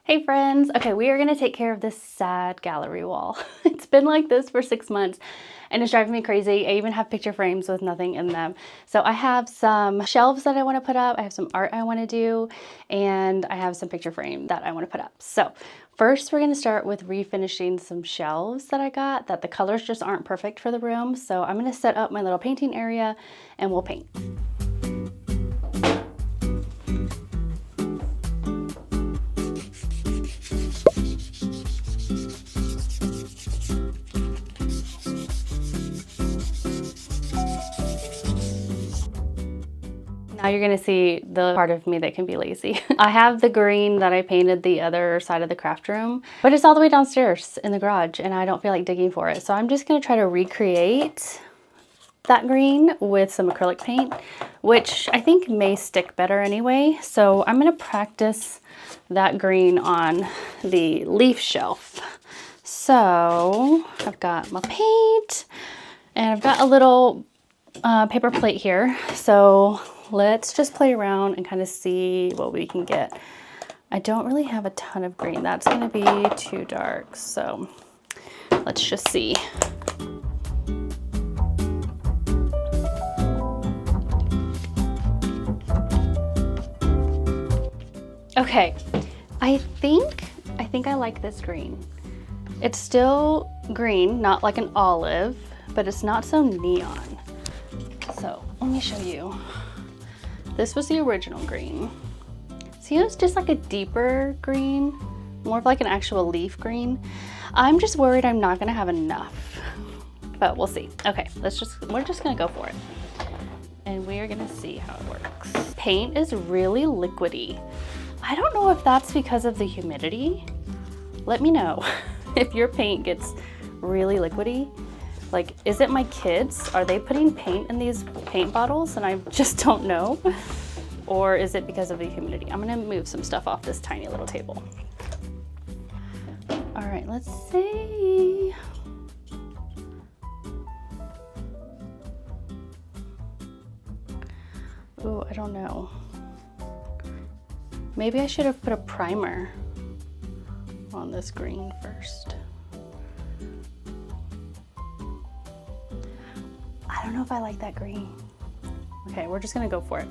Hey friends, okay, we are gonna take care of this sad gallery wall. It's been like this for 6 months and it's driving me crazy. I even have picture frames with nothing in them. So I have some shelves that I wanna put up, I have some art I wanna do, and I have some picture frame that I wanna put up. So first we're gonna start with refinishing some shelves that I got that the colors just aren't perfect for the room. So I'm gonna set up my little painting area and we'll paint. Now you're gonna see the part of me that can be lazy. I have the green that I painted the other side of the craft room, but it's all the way downstairs in the garage and I don't feel like digging for it. So I'm just gonna try to recreate that green with some acrylic paint, which I think may stick better anyway. So I'm gonna practice that green on the leaf shelf. So I've got my paint and I've got a little paper plate here. So let's just play around and kind of see what we can get. I don't really have a ton of green. That's gonna be too dark. So let's just see. Okay, I think I like this green. It's still green, not like an olive, but it's not so neon. So let me show you. This was the original green. See, it's just like a deeper green, more of like an actual leaf green. I'm just worried I'm not gonna have enough, but we'll see. Okay, we're just gonna go for it. And we are gonna see how it works. Paint is really liquidy. I don't know if that's because of the humidity. Let me know if your paint gets really liquidy. Like, is it my kids? Are they putting paint in these paint bottles and I just don't know? Or is it because of the humidity? I'm gonna move some stuff off this tiny little table. All right, let's see. Oh, I don't know. Maybe I should have put a primer on this green first. I don't know if I like that green. Okay, we're just gonna go for it.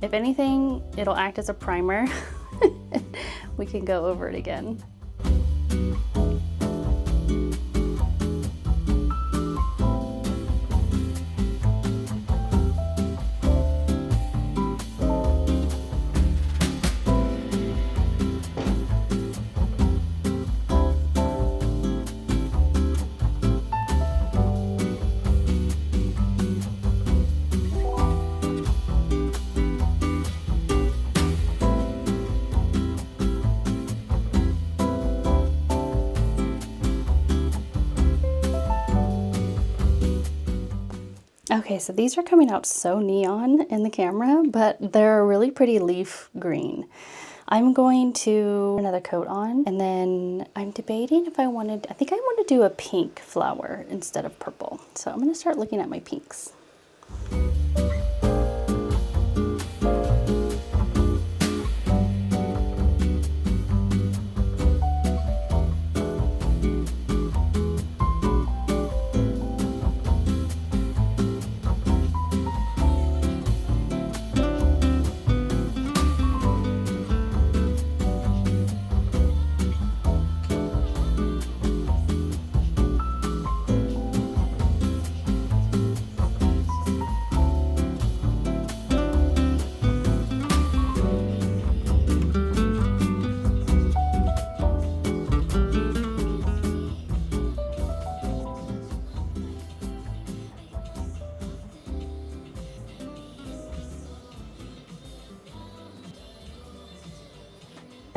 If anything, it'll act as a primer. We can go over it again. Okay, so these are coming out so neon in the camera, but they're a really pretty leaf green. I'm going to put another coat on, and then I'm debating if I think I want to do a pink flower instead of purple. So I'm gonna start looking at my pinks.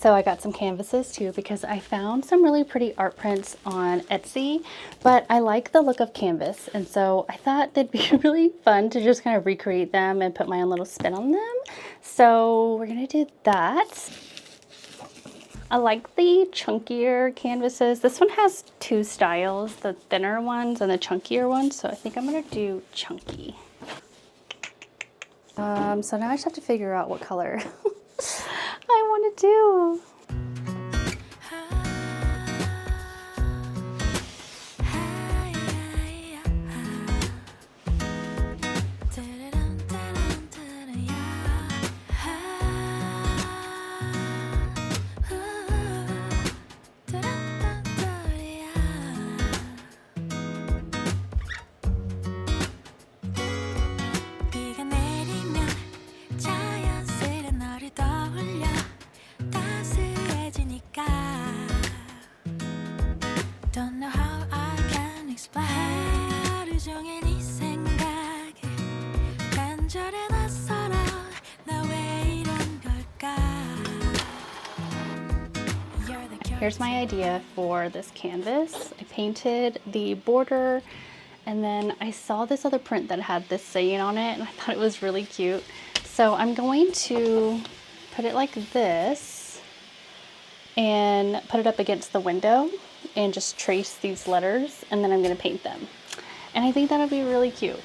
So I got some canvases too because I found some really pretty art prints on Etsy, but I like the look of canvas. And so I thought they'd be really fun to just kind of recreate them and put my own little spin on them. So we're gonna do that. I like the chunkier canvases. This one has two styles, the thinner ones and the chunkier ones. So I think I'm gonna do chunky. So now I just have to figure out what color I want to do. Here's my idea for this canvas. I painted the border, and then I saw this other print that had this saying on it, and I thought it was really cute. So I'm going to put it like this and put it up against the window and just trace these letters, and then I'm gonna paint them. And I think that'll be really cute.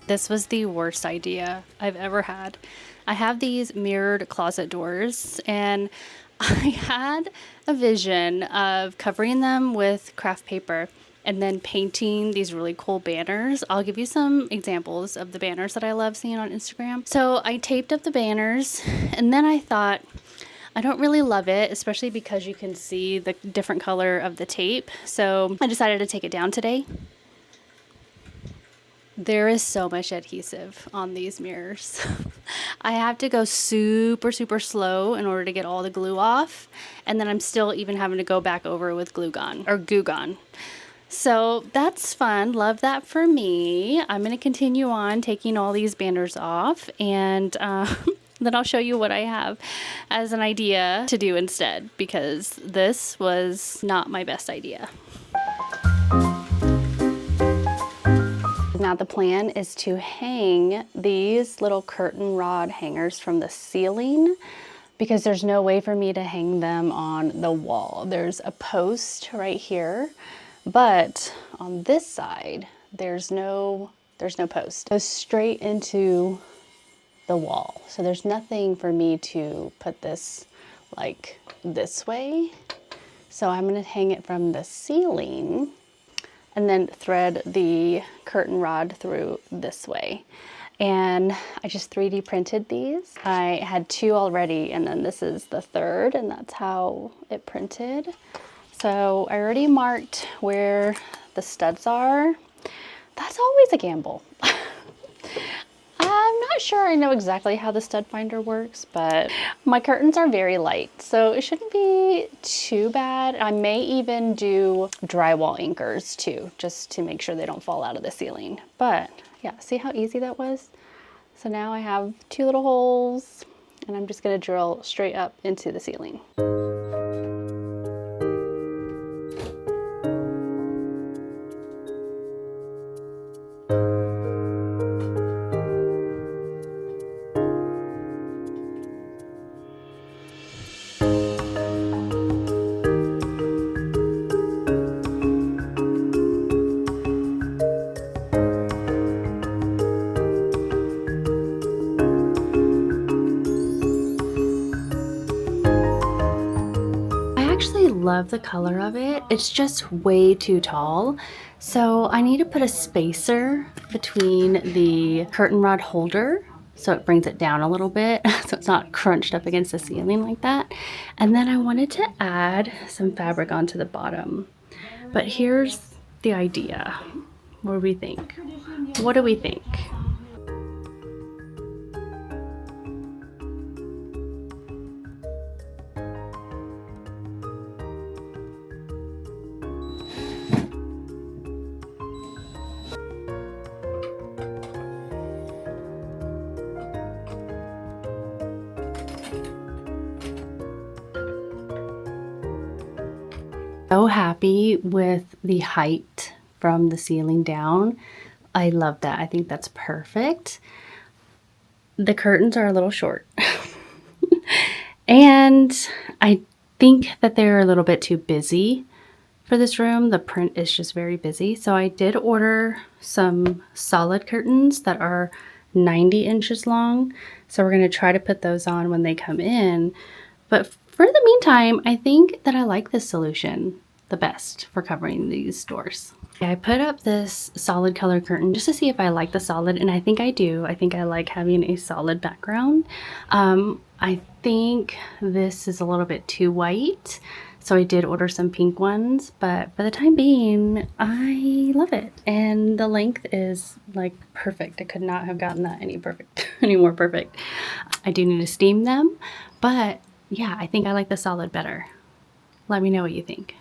This was the worst idea I've ever had. I have these mirrored closet doors, and I had a vision of covering them with craft paper and then painting these really cool banners. I'll give you some examples of the banners that I love seeing on Instagram. So I taped up the banners, and then I thought, I don't really love it, especially because you can see the different color of the tape. So I decided to take it down today. There is so much adhesive on these mirrors. I have to go super slow in order to get all the glue off. And then I'm still even having to go back over with glue gun or Goo Gone. So that's fun. Love that for me. I'm going to continue on taking all these banners off, and then I'll show you what I have as an idea to do instead, because this was not my best idea. Now the plan is to hang these little curtain rod hangers from the ceiling, because there's no way for me to hang them on the wall. There's a post right here, but on this side, there's no post. It goes straight into the wall. So there's nothing for me to put this like this way. So I'm gonna hang it from the ceiling and then thread the curtain rod through this way. And I just 3D printed these. I had 2 already, and then this is the 3rd, and that's how it printed. So I already marked where the studs are. That's always a gamble. I'm not sure I know exactly how the stud finder works, but my curtains are very light, so it shouldn't be too bad. I may even do drywall anchors too, just to make sure they don't fall out of the ceiling. But yeah, see how easy that was? So now I have 2 little holes, and I'm just gonna drill straight up into the ceiling. actually love the color of it. It's just way too tall. So I need to put a spacer between the curtain rod holder so it brings it down a little bit so it's not crunched up against the ceiling like that. And then I wanted to add some fabric onto the bottom. But here's the idea. What do we think? What do we think? So happy with the height from the ceiling down. I love that. I think that's perfect. The curtains are a little short. And I think that they're a little bit too busy for this room. The print is just very busy. So I did order some solid curtains that are 90 inches long. So we're going to try to put those on when they come in. But for the meantime, I think that I like this solution the best for covering these doors. I put up this solid color curtain just to see if I like the solid, and I think I do. I think I like having a solid background. I think this is a little bit too white, so I did order some pink ones, but for the time being, I love it. And the length is like perfect. I could not have gotten that any more perfect. I do need to steam them, but yeah, I think I like the solid better. Let me know what you think.